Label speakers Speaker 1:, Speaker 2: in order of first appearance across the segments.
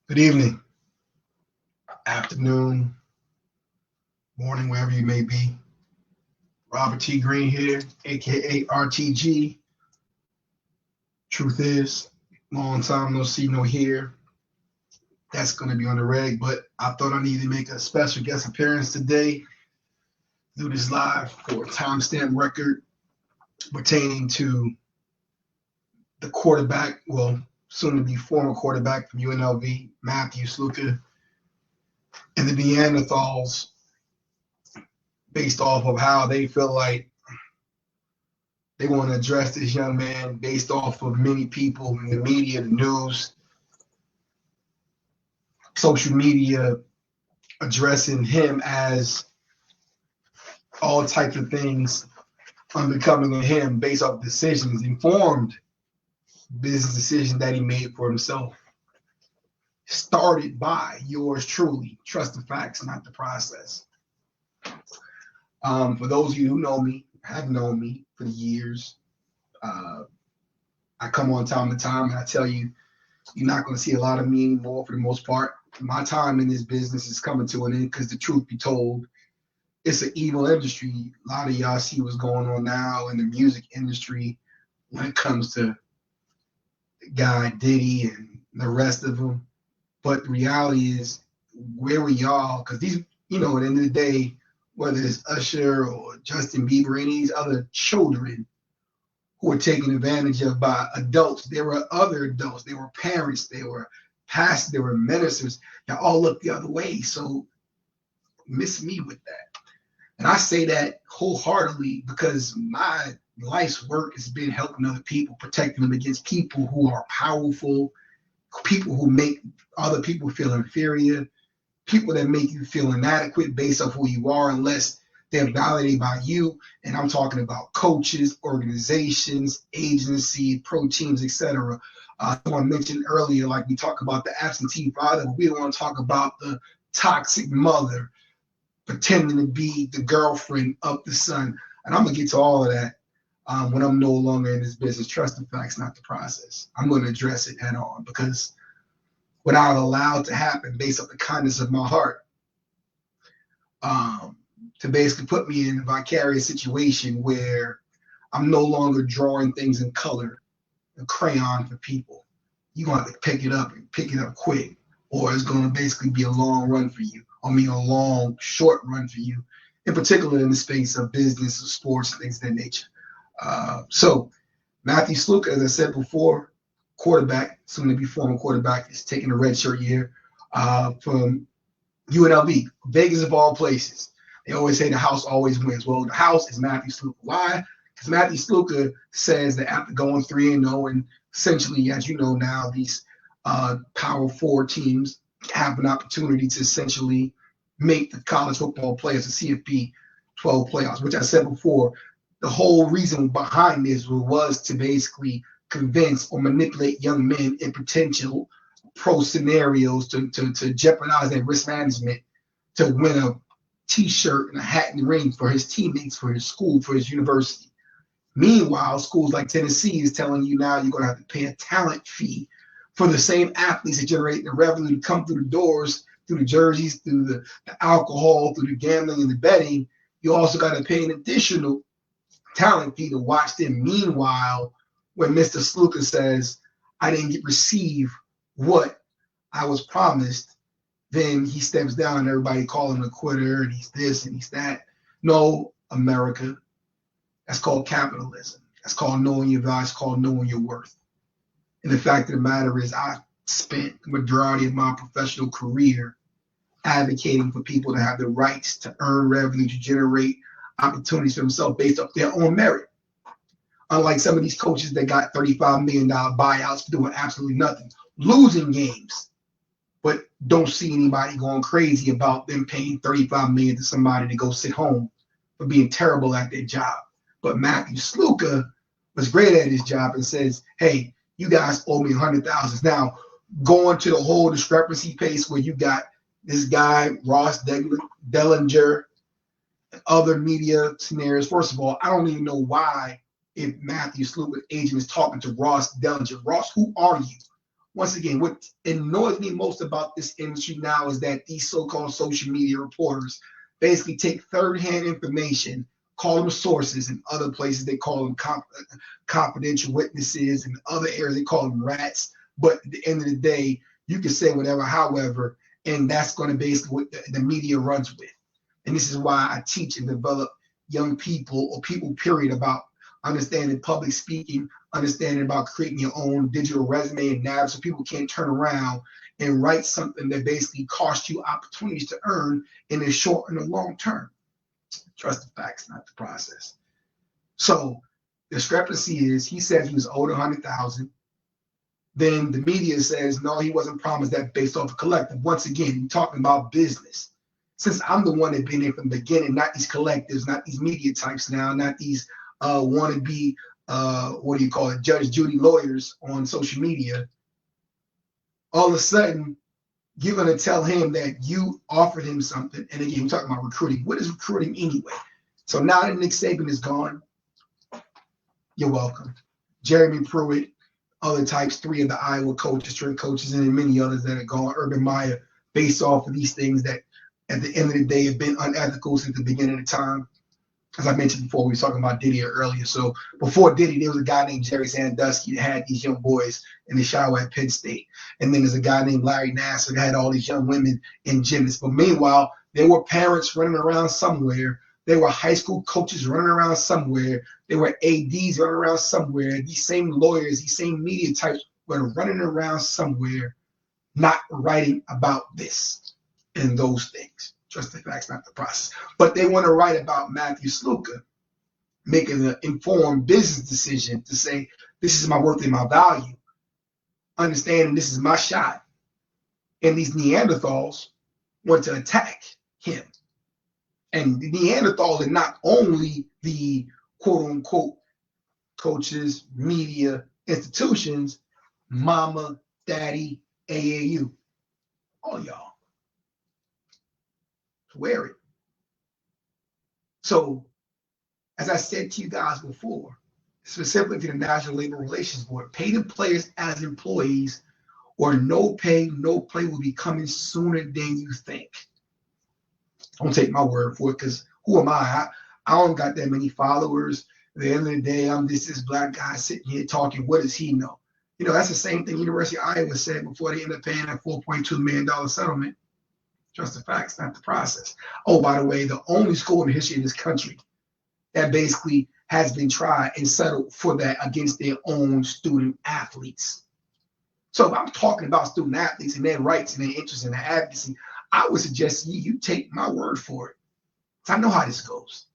Speaker 1: Good evening, afternoon, morning, wherever you may be. Robert T. Green here, aka RTG. Truth is, long time no see, no hear. That's going to be on the reg, but I thought I needed to make a special guest appearance today. Do this live for a timestamp record pertaining to the quarterback, well, soon to be former quarterback from UNLV, Matthew Sluka, and the Neanderthals, based off of how they feel like they want to address this young man based off of many people in the media, the news, social media addressing him as all types of things unbecoming of him based off decisions, informed business decisions that he made for himself. Started by yours truly. Trust the facts, not the process. For those of you who know me, have known me for years, I come on time to time and I tell you, you're not going to see a lot of me anymore for the most part. My time in this business is coming to an end because the truth be told, it's an evil industry. A lot of y'all see what's going on now in the music industry when it comes to the guy Diddy and the rest of them. But the reality is, where were y'all? Because these, at the end of the day, whether it's Usher or Justin Bieber, any of these other children who were taken advantage of by adults. There were other adults. There were parents. There were pastors. There were ministers that all looked the other way. So miss me with that. And I say that wholeheartedly because my life's work has been helping other people, protecting them against people who are powerful, people who make other people feel inferior, people that make you feel inadequate based off who you are, unless they're validated by you. And I'm talking about coaches, organizations, agencies, pro teams, etc. Someone mentioned earlier, like we talk about the absentee father, but we don't want to talk about the toxic mother pretending to be the girlfriend of the son. And I'm going to get to all of that when I'm no longer in this business. Trust the facts, not the process. I'm going to address it head on because what I allowed to happen based on the kindness of my heart, to basically put me in a vicarious situation where I'm no longer drawing things in color, a crayon for people. You're going to have to pick it up and pick it up quick, or it's going to basically be a long run for you. A long, short run for you, in particular in the space of business or sports, things of that nature. So Matthew Sluka, as I said before, quarterback, soon to be former quarterback, is taking a redshirt year from UNLV, Vegas of all places. They always say the house always wins. Well, the house is Matthew Sluka. Why? Because Matthew Sluka says that after going 3-0, and essentially, as you know now, these Power Four teams have an opportunity to essentially make the college football players, the CFP 12 playoffs, which I said before, the whole reason behind this was to basically convince or manipulate young men in potential pro scenarios to jeopardize their risk management to win a T-shirt and a hat and ring for his teammates, for his school, for his university. Meanwhile, schools like Tennessee is telling you now you're going to have to pay a talent fee for the same athletes that generate the revenue to come through the doors, through the jerseys, through the alcohol, through the gambling and the betting. You also got to pay an additional talent fee to watch them. Meanwhile, when Mr. Sluka says, I didn't receive what I was promised, then he steps down and everybody call him a quitter and he's this and he's that. No, America, that's called capitalism. That's called knowing your value. It's called knowing your worth. And the fact of the matter is I spent the majority of my professional career advocating for people to have the rights to earn revenue, to generate opportunities for themselves based off their own merit. Unlike some of these coaches that got $35 million buyouts for doing absolutely nothing, losing games, but don't see anybody going crazy about them paying $35 million to somebody to go sit home for being terrible at their job. But Matthew Sluka was great at his job and says, hey, you guys owe me $100,000. Now, going to the whole discrepancy pace where you got this guy, Ross Dellinger, and other media scenarios. First of all, I don't even know why if Matthew Sluka's agent is talking to Ross Dellinger. Ross, who are you? once again, what annoys me most about this industry now is that these so-called social media reporters basically take third-hand information, call them sources. In other places, they call them confidential witnesses. In other areas, they call them rats. But at the end of the day, you can say whatever, however, and that's going to basically what the media runs with. And this is why I teach and develop young people or people, period, about understanding public speaking, understanding about creating your own digital resume and narrative so people can't turn around and write something that basically costs you opportunities to earn in the short and the long term. Trust the facts, not the process. So the discrepancy is he says he was owed 100,000. Then the media says, no, he wasn't promised that based off of collective. Once again, we're talking about business. Since I'm the one that been there from the beginning, not these collectives, not these media types now, not these wannabe, what do you call it, Judge Judy lawyers on social media, all of a sudden, you're going to tell him that you offered him something. And again, we're talking about recruiting. What is recruiting anyway? So now that Nick Saban is gone, you're welcome. Jeremy Pruitt, other types, 3 of the Iowa coaches, strength coaches, and then many others that are gone, Urban Meyer, based off of these things that at the end of the day have been unethical since the beginning of time. As I mentioned before, we were talking about Diddy earlier. So before Diddy, there was a guy named Jerry Sandusky that had these young boys in the shower at Penn State. And then there's a guy named Larry Nassar that had all these young women in gymnasts. But meanwhile, there were parents running around somewhere. There were high school coaches running around somewhere. There were ADs running around somewhere. These same lawyers, these same media types were running around somewhere, not writing about this and those things. Trust the facts, not the process. But they want to write about Matthew Sluka making an informed business decision to say, this is my worth and my value, understanding this is my shot. And these Neanderthals want to attack him. And the Neanderthals are not only the quote unquote coaches, media, institutions, mama, daddy, AAU, all y'all. Wear it. So, as I said to you guys before, specifically to the National Labor Relations Board, pay the players as employees, or no pay, no play will be coming sooner than you think. Don't take my word for it, because who am I? I don't got that many followers. At the end of the day, I'm just this black guy sitting here talking. What does he know? You know, that's the same thing University of Iowa said before they ended up paying that $4.2 million settlement. Trust the facts, not the process. Oh, by the way, the only school in the history of this country that basically has been tried and settled for that against their own student athletes. So if I'm talking about student athletes and their rights and their interests and their advocacy, I would suggest you take my word for it. I know how this goes.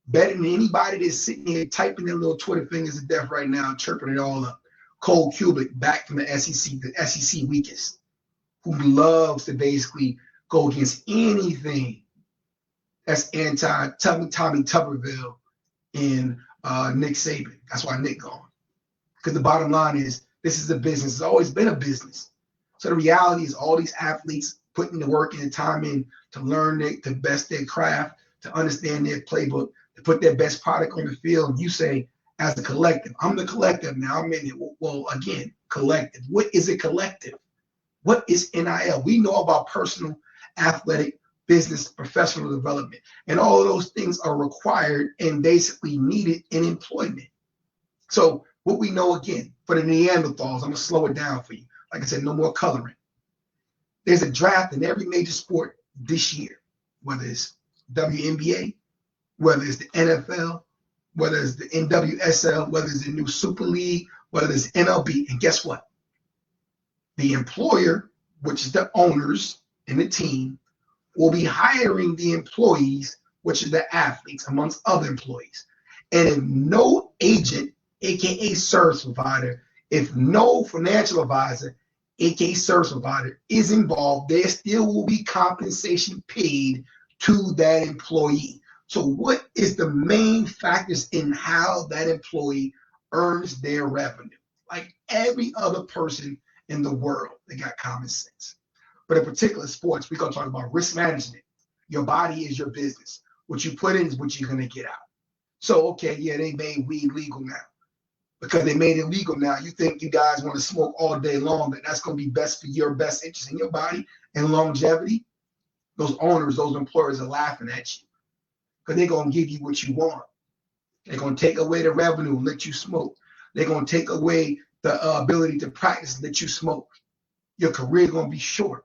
Speaker 1: Better than anybody that's sitting here typing their little Twitter fingers to death right now, chirping it all up. Cole Cubic back from the SEC weakest, who loves to basically go against anything that's anti-Tommy Tuberville and Nick Saban. That's why Nick gone. Because the bottom line is, this is a business. It's always been a business. So the reality is all these athletes putting the work and the time in to learn to best their craft, to understand their playbook, to put their best product on the field. And you say, as a collective, I'm the collective now. I'm in it. Well, again, collective. What is a collective? What is NIL? We know about personal, athletic, business, professional development. And all of those things are required and basically needed in employment. So what we know, again, for the Neanderthals, I'm going to slow it down for you. Like I said, no more coloring. There's a draft in every major sport this year, whether it's WNBA, whether it's the NFL, whether it's the NWSL, whether it's the new Super League, whether it's MLB. And guess what? The employer, which is the owners and the team, will be hiring the employees, which are the athletes, amongst other employees. And if no agent, aka service provider, if no financial advisor, aka service provider, is involved, there still will be compensation paid to that employee. So what is the main factors in how that employee earns their revenue? Like every other person in the world, they got common sense. But in particular sports, we're going to talk about risk management. Your body is your business. What you put in is what you're going to get out. So, okay, yeah, they made weed legal now. because they made it legal now. You think you guys want to smoke all day long, that's going to be best for your best interest in your body and longevity. Those owners, those employers are laughing at you because they're going to give you what you want. They're going to take away the revenue and let you smoke. They're going to take away the ability to practice and let you smoke. Your career is going to be short.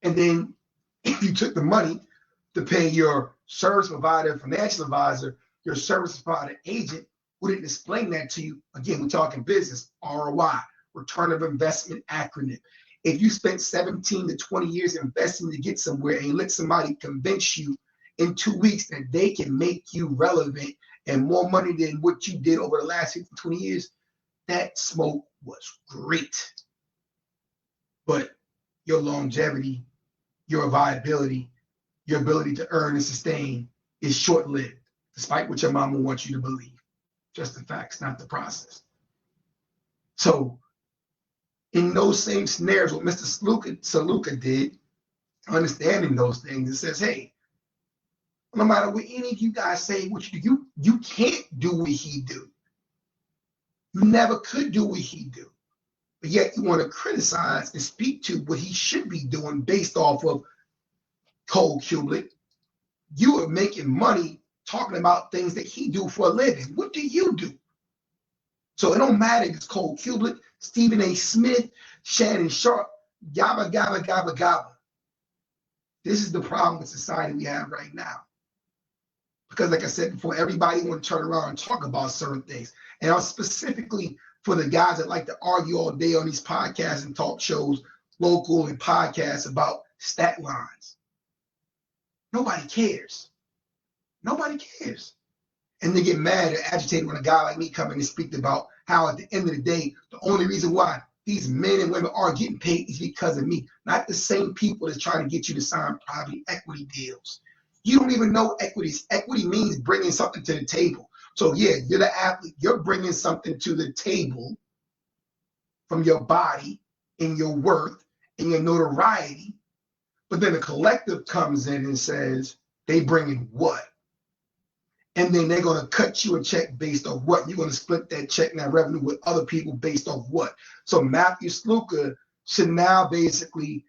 Speaker 1: And then if you took the money to pay your service provider, financial advisor, your service provider agent, who didn't explain that to you, again, we're talking business, ROI, return of investment acronym. If you spent 17 to 20 years investing to get somewhere and you let somebody convince you in 2 weeks that they can make you relevant and more money than what you did over the last 15, 20 years, that smoke was great. But your longevity, your viability, your ability to earn and sustain is short-lived, despite what your mama wants you to believe. Just the facts, not the process. So in those same scenarios, what Mr. Sluka did, understanding those things, it says, hey, no matter what any of you guys say what you do, you can't do what he do. You never could do what he do. But yet you want to criticize and speak to what he should be doing based off of cold Kublik. You are making money talking about things that he do for a living. What do you do? So it don't matter if it's Cole Kublik, Stephen A. Smith, Shannon Sharp, gabba, gabba, gabba, gabba. This is the problem with society we have right now. Because like I said before, everybody want to turn around and talk about certain things. And I'm specifically for the guys that like to argue all day on these podcasts and talk shows, local and podcasts about stat lines. Nobody cares. Nobody cares. And they get mad or agitated when a guy like me come in and speak about how at the end of the day, the only reason why these men and women are getting paid is because of me. Not the same people that's trying to get you to sign private equity deals. You don't even know equities. Equity means bringing something to the table. So yeah, you're the athlete. You're bringing something to the table from your body and your worth and your notoriety. But then the collective comes in and says, they bringing what? And then they're going to cut you a check based on what? You're going to split that check and that revenue with other people based on what? So Matthew Sluka should now basically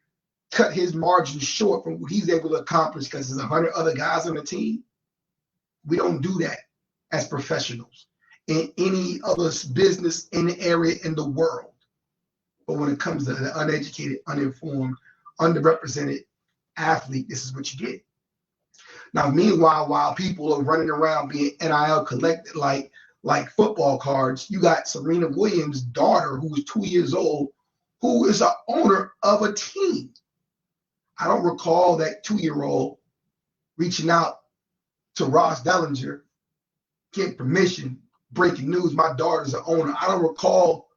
Speaker 1: cut his margin short from what he's able to accomplish because there's 100 other guys on the team. We don't do that as professionals in any other business in the area in the world. But when it comes to the uneducated, uninformed, underrepresented athlete, this is what you get. Now, meanwhile, while people are running around being NIL collected like football cards, you got Serena Williams' daughter, who is 2 years old, who is an owner of a team. I don't recall that 2-year-old reaching out to Ross Dellinger, getting permission, breaking news, my daughter's an owner. I don't recall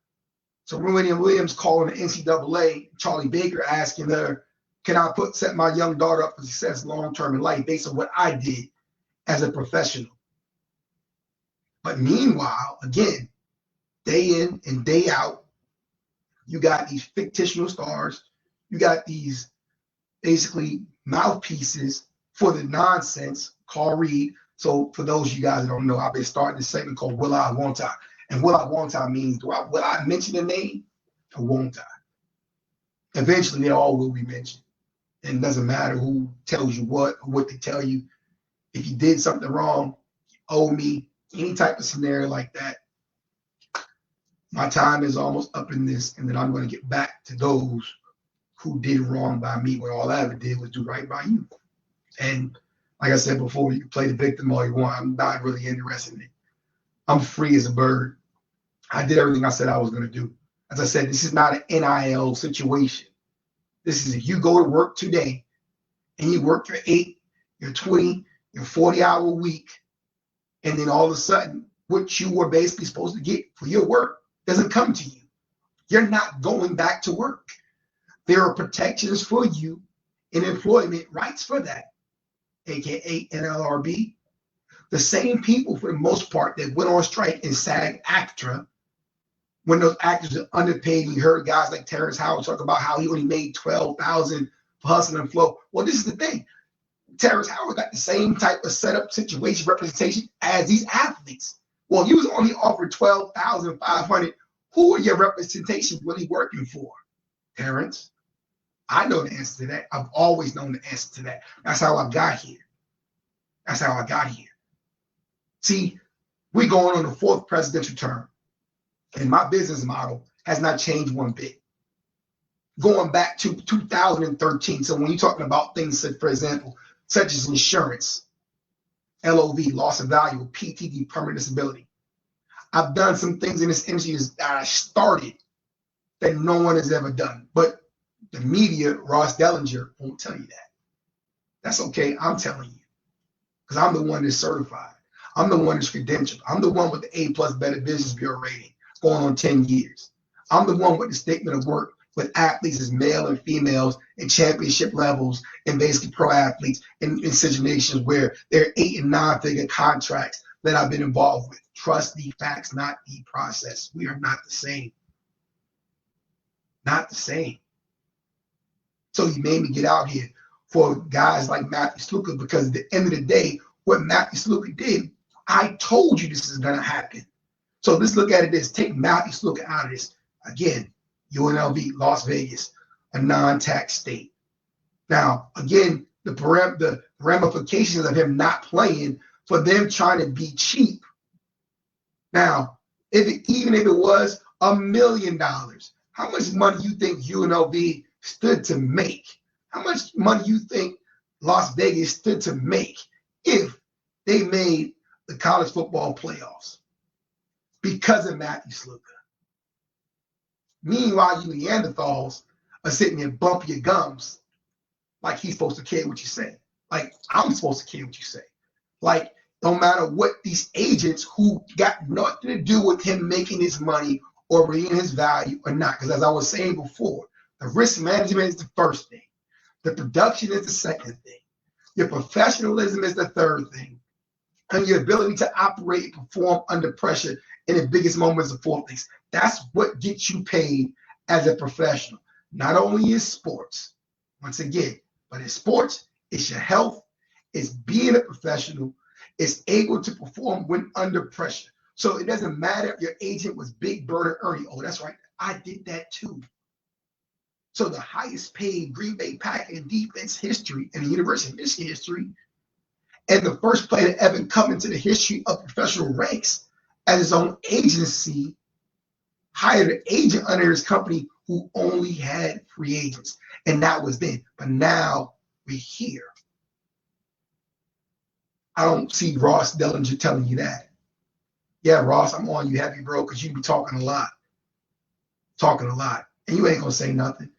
Speaker 1: Serena Williams calling the NCAA, Charlie Baker, asking her, can I set my young daughter up for success long-term in life based on what I did as a professional? But meanwhile, again, day in and day out, you got these fictional stars. You got these basically mouthpieces for the nonsense. Carl Reed. So for those of you guys that don't know, I've been starting this segment called Will I, Won't I? And Will I, Won't I means, will I mention the name or won't I? Eventually, they all will be mentioned. And it doesn't matter who tells you what or what they tell you. If you did something wrong, you owe me, any type of scenario like that. My time is almost up in this, and then I'm going to get back to those who did wrong by me when all I ever did was do right by you. And like I said before, you can play the victim all you want. I'm not really interested in it. I'm free as a bird. I did everything I said I was going to do. As I said, this is not an NIL situation. This is if you go to work today and you work your 8, your 20, your 40-hour week, and then all of a sudden what you were basically supposed to get for your work doesn't come to you. You're not going back to work. There are protections for you in employment rights for that, aka NLRB. The same people, for the most part, that went on strike in SAG-AFTRA, when those actors are underpaid. We heard guys like Terrence Howard talk about how he only made $12,000 for Hustle and Flow. Well, this is the thing. Terrence Howard got the same type of setup, situation, representation as these athletes. Well, you was only offered 12,500. Who are your representations really working for? Parents. I know the answer to that. I've always known the answer to that. That's how I got here. That's how I got here. See, we're going on the 4th presidential term, and my business model has not changed one bit. Going back to 2013. So when you're talking about things, for example, such as insurance, LOV, loss of value, PTD, permanent disability, I've done some things in this industry that I started that no one has ever done. But the media, Ross Dellinger, won't tell you that. That's okay. I'm telling you. Because I'm the one that's certified. I'm the one that's credentialed. I'm the one with the A+ Better Business Bureau rating going on 10 years. I'm the one with the statement of work with athletes as male and females in championship levels and basically pro athletes in situations where there are 8 and 9 figure contracts that I've been involved with. Trust the facts, not the process. We are not the same. Not the same. So you made me get out here for guys like Matthew Sluka, because at the end of the day, what Matthew Sluka did, I told you this is going to happen. So let's look at it as take Matthew Sluka out of this. Again, UNLV, Las Vegas, a non-tax state. Now, again, the ramifications of him not playing for them trying to be cheap. Now, even if it was $1 million, how much money you think UNLV stood to make? How much money you think Las Vegas stood to make if they made the college football playoffs because of Matthew Sluka? Meanwhile, you Neanderthals are sitting there bumping your gums like he's supposed to care what you say. Like I'm supposed to care what you say. Like no matter what these agents who got nothing to do with him making his money or bringing his value or not. Because as I was saying before, the risk management is the first thing. The production is the second thing. Your professionalism is the third thing. And your ability to operate and perform under pressure in the biggest moments of fourth things. That's what gets you paid as a professional. Not only in sports, once again, but in sports, it's your health, it's being a professional, it's able to perform when under pressure. So it doesn't matter if your agent was Big Bird or Ernie. Oh, that's right. I did that too. So the highest paid Green Bay Packer in defense history in the University of Michigan history, and the first player to ever come into the history of professional ranks as his own agency, hired an agent under his company who only had free agents. And that was then. But now we're here. I don't see Ross Dellinger telling you that. Yeah, Ross, I'm on you heavy, bro, because you be talking a lot. Talking a lot. And you ain't going to say nothing.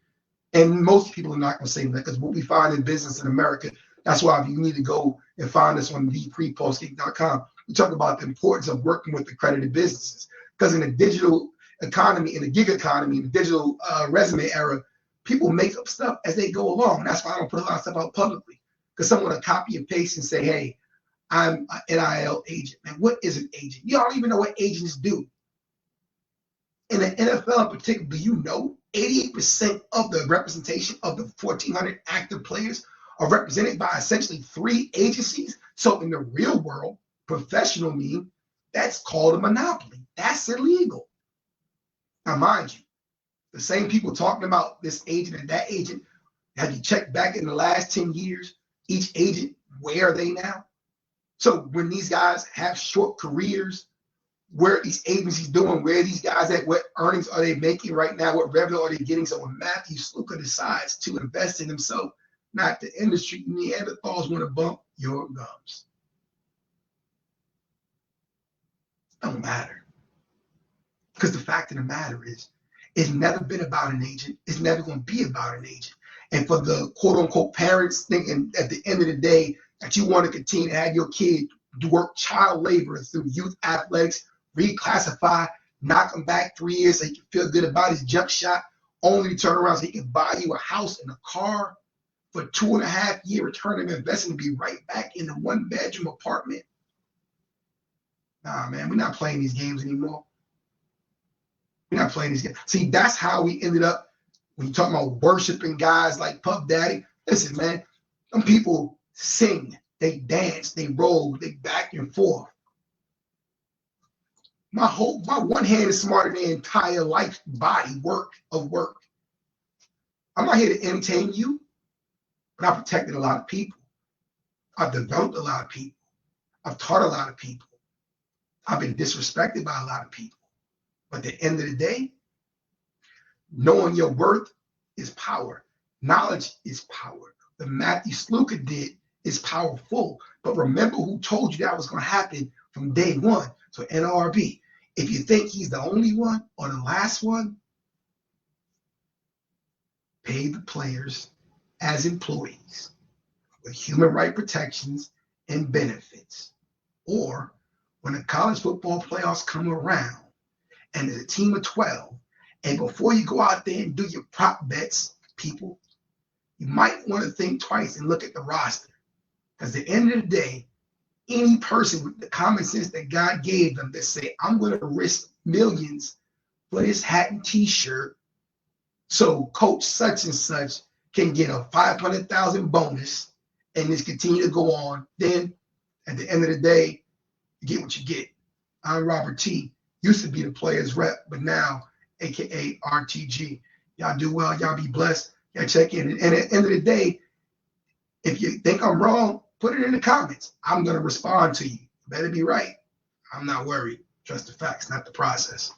Speaker 1: And most people are not going to say that, because what we find in business in America, that's why you need to go and find us on thepostgeek.com. We talk about the importance of working with accredited businesses, because in the digital economy, in the gig economy, in the digital resume era, people make up stuff as they go along. That's why I don't put a lot of stuff out publicly, because someone will copy and paste and say, hey, I'm an NIL agent. Man, what is an agent? You don't even know what agents do. In the NFL in particular, do you know 88% of the representation of the 1,400 active players are represented by essentially 3 agencies? So in the real world, professional mean, that's called a monopoly. That's illegal. Now, mind you, the same people talking about this agent and that agent, have you checked back in the last 10 years, each agent, where are they now? So when these guys have short careers, where are these agencies doing? Where are these guys at? What earnings are they making right now? What revenue are they getting? So when Matthew Sluka decides to invest in himself, not the industry, Neanderthals want to bump your gums. Don't matter. Because the fact of the matter is, it's never been about an agent. It's never going to be about an agent. And for the quote unquote parents thinking at the end of the day that you want to continue to have your kid do work child labor through youth athletics, reclassify, knock him back 3 years so he can feel good about his jump shot, only to turn around so he can buy you a house and a car for 2.5 year return of investment to be right back in the 1-bedroom apartment. Nah, man, we're not playing these games anymore. We're not playing these games. See, that's how we ended up when you're talking about worshiping guys like Puff Daddy. Listen, man, some people sing, they dance, they roll, they back and forth. My one hand is smarter than the entire life body work. I'm not here to entertain you, but I've protected a lot of people. I've developed a lot of people. I've taught a lot of people. I've been disrespected by a lot of people. But at the end of the day, knowing your worth is power. Knowledge is power. The Matthew Sluka did is powerful. But remember who told you that was going to happen from day one. So NRB, if you think he's the only one or the last one, pay the players as employees with human right protections and benefits. Or when the college football playoffs come around and there's a team of 12, and before you go out there and do your prop bets, people, you might want to think twice and look at the roster. Because at the end of the day, any person with the common sense that God gave them that say, I'm going to risk millions for this hat and t-shirt so coach such and such can get a 500,000 bonus and this continue to go on, then at the end of the day, you get what you get. I'm Robert T. Used to be the player's rep, but now, AKA RTG. Y'all do well. Y'all be blessed. Y'all check in. And at the end of the day, if you think I'm wrong, put it in the comments. I'm going to respond to you. Better be right. I'm not worried. Trust the facts, not the process.